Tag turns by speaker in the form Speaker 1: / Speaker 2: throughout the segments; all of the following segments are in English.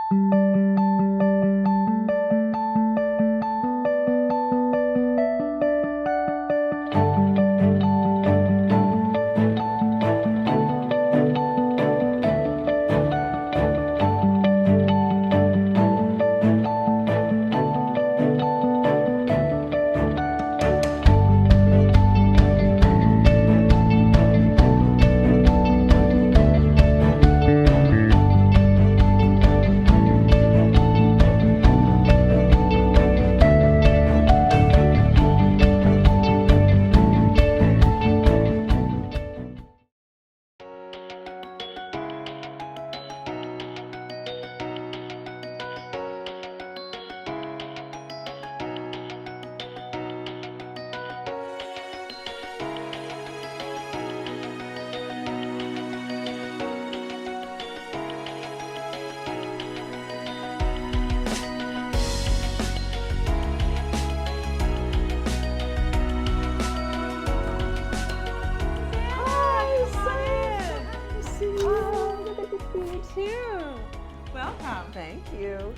Speaker 1: Welcome.
Speaker 2: Thank you.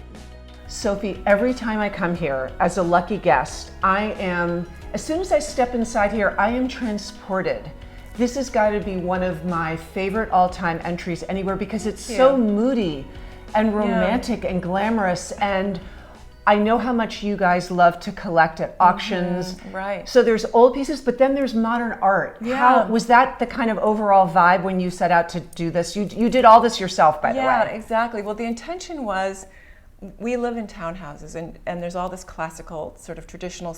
Speaker 2: Sophie, every time I come here as a lucky guest, as soon as I step inside here, I am transported. This has got to be one of my favorite all-time entries anywhere because it's so moody and romantic and glamorous, and I know how much you guys love to collect at auctions.
Speaker 1: Right.
Speaker 2: So there's old pieces, but then there's modern art.
Speaker 1: Yeah.
Speaker 2: How was that the kind of overall vibe when you set out to do this? You did all this yourself, by the way.
Speaker 1: Yeah, exactly. Well, the intention was, we live in townhouses, and there's all this classical sort of traditional,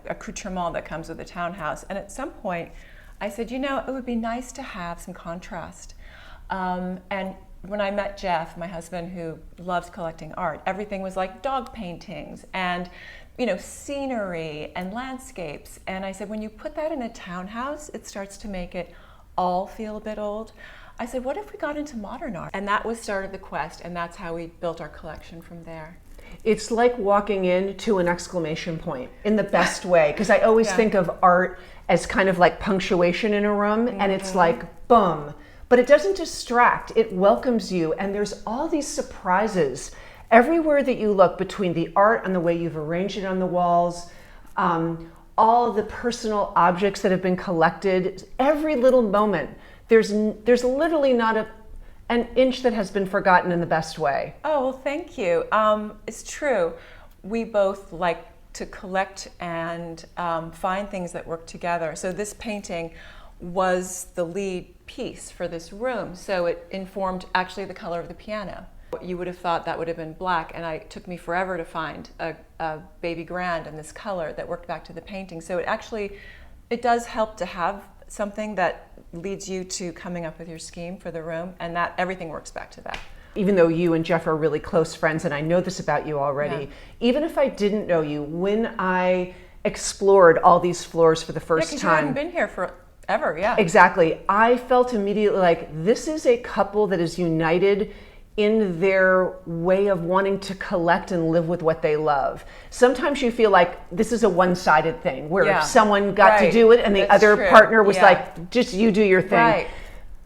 Speaker 1: accoutrement that comes with a townhouse. And at some point, I said, it would be nice to have some contrast. And when I met Jeff, my husband, who loves collecting art, everything was like dog paintings and, scenery and landscapes. And I said, when you put that in a townhouse, it starts to make it all feel a bit old. I said, what if we got into modern art? And that was started the quest, and that's how we built our collection from there.
Speaker 2: It's like walking into an exclamation point in the best way, because I always think of art as kind of like punctuation in a room, and it's like, boom. But it doesn't distract, it welcomes you, and there's all these surprises everywhere that you look, between the art and the way you've arranged it on the walls, all the personal objects that have been collected, every little moment. There's literally not an inch that has been forgotten in the best way.
Speaker 1: Oh, well, thank you. It's true. We both like to collect and find things that work together. So this painting was the lead piece for this room, so it informed actually the color of the piano. You would have thought that would have been black, and it took me forever to find a baby grand in this color that worked back to the painting. So it does help to have something that leads you to coming up with your scheme for the room, and that everything works back to that.
Speaker 2: Even though you and Jeff are really close friends, and I know this about you already, even if I didn't know you, when I explored all these floors for the first time.
Speaker 1: You hadn't been here forever, yeah.
Speaker 2: Exactly. I felt immediately like this is a couple that is united in their way of wanting to collect and live with what they love. Sometimes you feel like this is a one-sided thing where if someone got to do it and the other partner was like, just you do your thing. Right.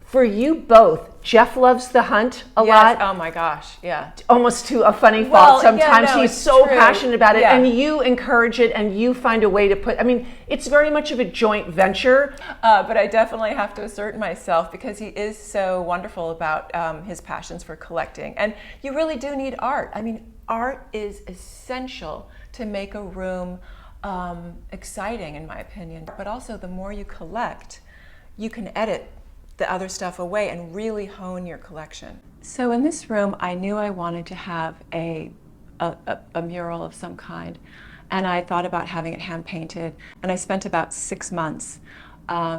Speaker 2: For you both, Jeff loves the hunt a lot.
Speaker 1: Oh my gosh, yeah.
Speaker 2: Almost to a funny fault sometimes. He's so passionate about it, and you encourage it, and you find a way to it's very much of a joint venture.
Speaker 1: But I definitely have to assert myself because he is so wonderful about his passions for collecting. And you really do need art. I mean, art is essential to make a room exciting, in my opinion. But also, the more you collect, you can edit the other stuff away and really hone your collection. So in this room, I knew I wanted to have a mural of some kind, and I thought about having it hand painted, and I spent about 6 months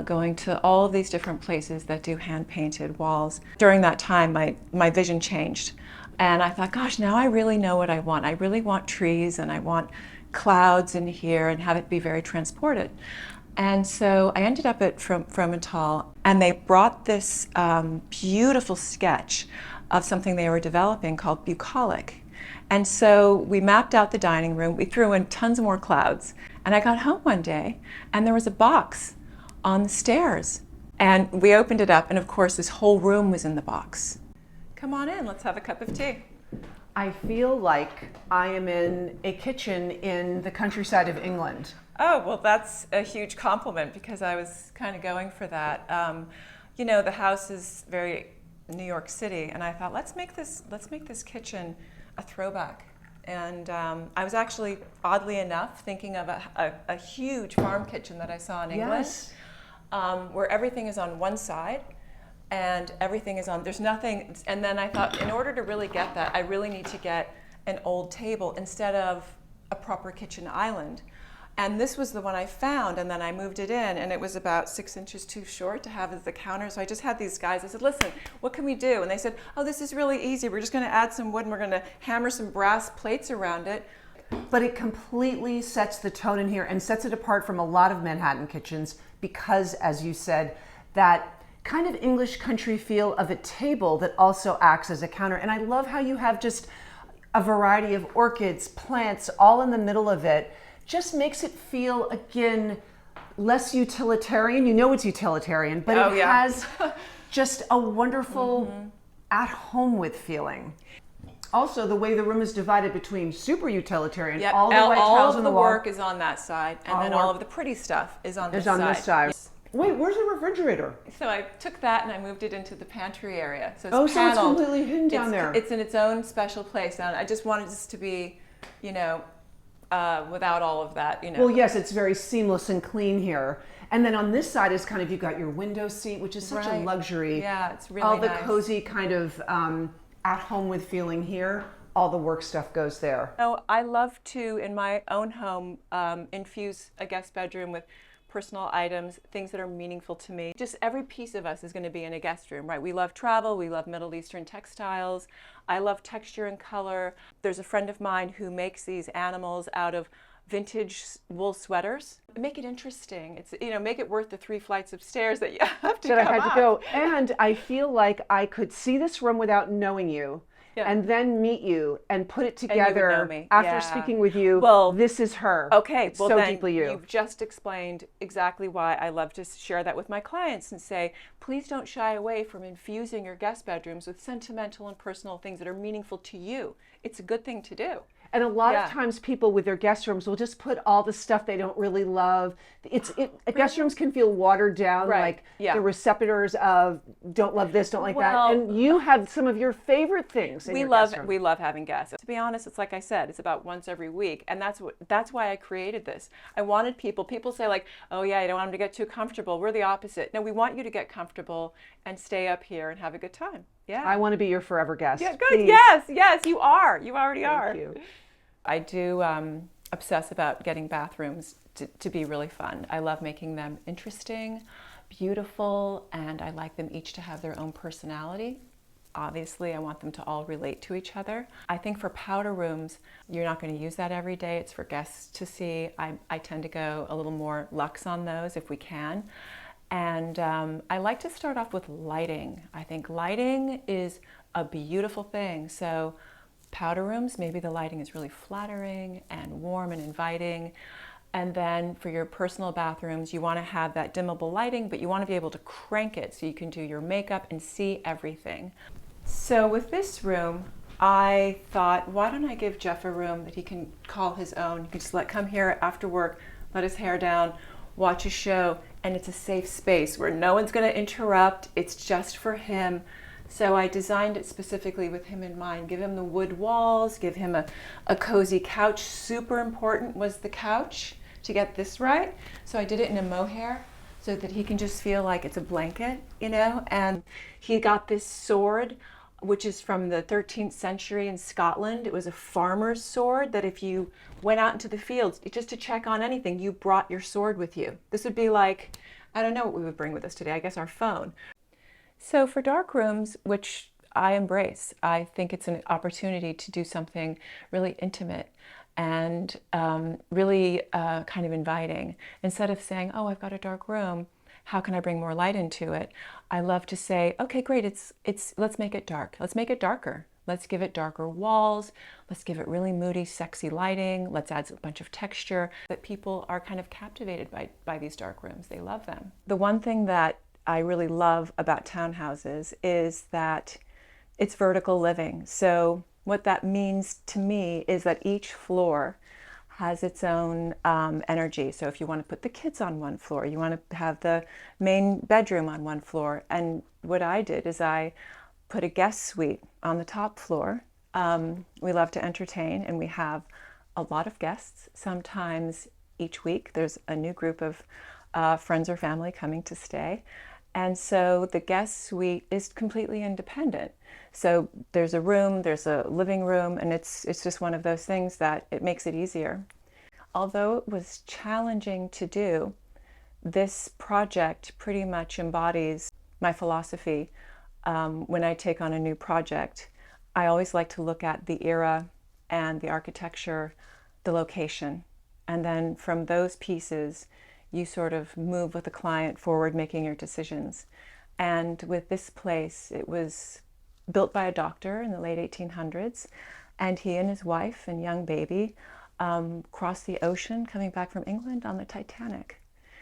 Speaker 1: going to all of these different places that do hand painted walls. During that time, my vision changed, and I thought, gosh, now I really know what I want. I really want trees, and I want clouds in here, and have it be very transported. And so I ended up at Fromental, and they brought this beautiful sketch of something they were developing called bucolic. And so we mapped out the dining room, we threw in tons more clouds, and I got home one day, and there was a box on the stairs. And we opened it up, and of course this whole room was in the box. Come on in, let's have a cup of tea.
Speaker 2: I feel like I am in a kitchen in the countryside of England.
Speaker 1: Oh, well, that's a huge compliment because I was kind of going for that. You know, the house is very New York City, and I thought let's make this kitchen a throwback. And I was actually, oddly enough, thinking of a huge farm kitchen that I saw in England,
Speaker 2: Yes.
Speaker 1: where everything is on one side. And everything is on, there's nothing, and then I thought, in order to really get that, I really need to get an old table instead of a proper kitchen island. And this was the one I found, and then I moved it in, and it was about 6 inches too short to have as the counter. So I just had these guys, I said, listen, what can we do? And they said, oh, this is really easy. We're just gonna add some wood, and we're gonna hammer some brass plates around it.
Speaker 2: But it completely sets the tone in here and sets it apart from a lot of Manhattan kitchens because, as you said, that kind of English country feel of a table that also acts as a counter. And I love how you have just a variety of orchids, plants, all in the middle of it. Just makes it feel, again, less utilitarian. You know it's utilitarian, but it has just a wonderful at home with feeling. Also, the way the room is divided between super utilitarian, all the white tiles on the wall.
Speaker 1: All of the work is on that side, and then all of the pretty stuff is on this side.
Speaker 2: Is on this side. Wait, where's the refrigerator?
Speaker 1: So I took that and I moved it into the pantry area. So it's
Speaker 2: so
Speaker 1: paneled.
Speaker 2: it's completely hidden down there.
Speaker 1: It's in its own special place. And I just wanted this to be, you know, without all of that, you know.
Speaker 2: Well, yes, it's very seamless and clean here. And then on this side is kind of, you've got your window seat, which is such a luxury.
Speaker 1: Yeah, it's really
Speaker 2: all the
Speaker 1: nice.
Speaker 2: cozy kind of at home with feeling here. All the work stuff goes there.
Speaker 1: So I love to, in my own home, infuse a guest bedroom with personal items, things that are meaningful to me. Just every piece of us is going to be in a guest room, right? We love travel, we love Middle Eastern textiles. I love texture and color. There's a friend of mine who makes these animals out of vintage wool sweaters. Make it interesting. It's, you know, make it worth the 3 flights of stairs that you have to
Speaker 2: that I had
Speaker 1: up.
Speaker 2: to go. And I feel like I could see this room without knowing you.
Speaker 1: Yeah.
Speaker 2: And then meet you and put it
Speaker 1: And you would
Speaker 2: together
Speaker 1: know me.
Speaker 2: after
Speaker 1: Yeah.
Speaker 2: speaking with you.
Speaker 1: Well,
Speaker 2: this is her.
Speaker 1: Okay,
Speaker 2: It's
Speaker 1: well
Speaker 2: so
Speaker 1: then
Speaker 2: deeply you.
Speaker 1: You've just explained exactly why I love to share that with my clients and say, please don't shy away from infusing your guest bedrooms with sentimental and personal things that are meaningful to you. It's a good thing to do.
Speaker 2: And a lot of times people with their guest rooms will just put all the stuff they don't really love. Guest rooms can feel watered down, like the receptors of don't love this, don't like that. And you have some of your favorite things in your guest room.
Speaker 1: We love having guests. To be honest, it's like I said, it's about once every week. And that's why I created this. I wanted people say like, oh yeah, I don't want them to get too comfortable. We're the opposite. No, we want you to get comfortable and stay up here and have a good time. Yeah.
Speaker 2: I want to be your forever guest.
Speaker 1: Yeah, good.
Speaker 2: Please.
Speaker 1: Yes, you are. You already are.
Speaker 2: Thank you.
Speaker 1: I do obsess about getting bathrooms to be really fun. I love making them interesting, beautiful, and I like them each to have their own personality. Obviously, I want them to all relate to each other. I think for powder rooms, you're not going to use that every day. It's for guests to see. I tend to go a little more luxe on those if we can. And I like to start off with lighting. I think lighting is a beautiful thing. So powder rooms, maybe the lighting is really flattering and warm and inviting. And then for your personal bathrooms, you want to have that dimmable lighting, but you want to be able to crank it so you can do your makeup and see everything. So with this room, I thought, why don't I give Jeff a room that he can call his own? He can just come here after work, let his hair down, watch a show, and it's a safe space where no one's going to interrupt. It's just for him. So I designed it specifically with him in mind. Give him the wood walls, give him a cozy couch. Super important was the couch to get this right. So I did it in a mohair so that he can just feel like it's a blanket, you know? And he got this sword, which is from the 13th century in Scotland. It was a farmer's sword that if you went out into the fields, just to check on anything, you brought your sword with you. This would be like, I don't know what we would bring with us today, I guess our phone. So for dark rooms, which I embrace, I think it's an opportunity to do something really intimate and really kind of inviting. Instead of saying, oh, I've got a dark room, how can I bring more light into it? I love to say, okay, great, let's make it dark. Let's make it darker. Let's give it darker walls. Let's give it really moody, sexy lighting. Let's add a bunch of texture. That people are kind of captivated by these dark rooms. They love them. The one thing that I really love about townhouses is that it's vertical living. So What that means to me is that each floor has its own energy. So if you want to put the kids on one floor, you want to have the main bedroom on one floor. And what I did is I put a guest suite on the top floor. We love to entertain, and we have a lot of guests. Sometimes each week there's a new group of friends or family coming to stay. And so the guest suite is completely independent. So there's a room, there's a living room, and it's just one of those things that it makes it easier. Although it was challenging to do, this project pretty much embodies my philosophy. When I take on a new project, I always like to look at the era and the architecture, the location, and then from those pieces, you sort of move with the client forward, making your decisions. And with this place, it was built by a doctor in the late 1800s, and he and his wife and young baby crossed the ocean coming back from England on the Titanic.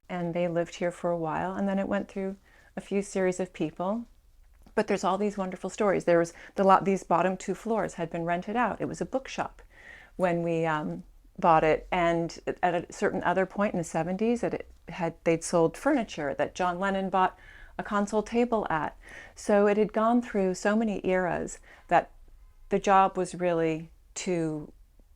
Speaker 1: And they lived here for a while, and then it went through a few series of people. But there's all these wonderful stories. There was these bottom two floors had been rented out. It was a bookshop when we bought it, and at a certain other point in the 70s, they'd sold furniture that John Lennon bought a console table at. So it had gone through so many eras that the job was really to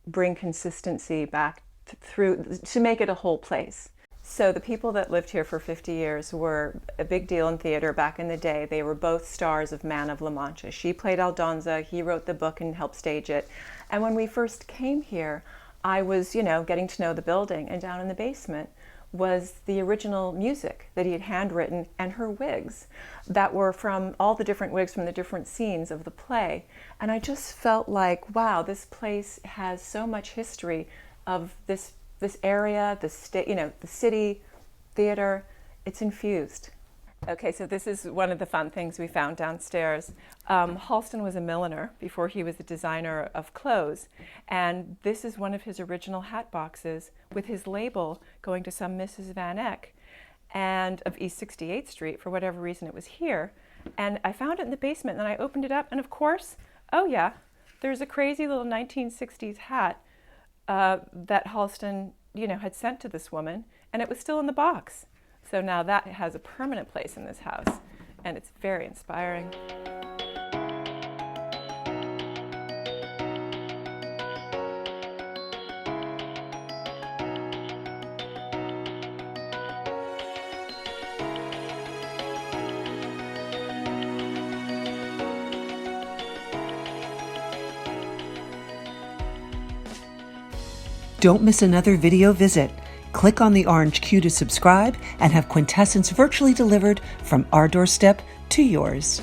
Speaker 1: bring consistency back through, to make it a whole place. So the people that lived here for 50 years were a big deal in theater back in the day. They were both stars of Man of La Mancha. She played Aldonza, he wrote the book and helped stage it. And when we first came here, I was, getting to know the building, and down in the basement was the original music that he had handwritten and her wigs that were from all the different wigs from the different scenes of the play. And I just felt like, wow, this place has so much history of this area, the city, theater. It's infused. Okay, so this is one of the fun things we found downstairs. Halston was a milliner before he was a designer of clothes, and this is one of his original hat boxes with his label going to some Mrs. Van Eck and of East 68th Street. For whatever reason, it was here, and I found it in the basement, and I opened it up, and of course, oh yeah, there's a crazy little 1960s hat that Halston, had sent to this woman, and it was still in the box. So now that has a permanent place in this house, and it's very inspiring.
Speaker 3: Don't miss another video visit. Click on the orange Q to subscribe and have Quintessence virtually delivered from our doorstep to yours.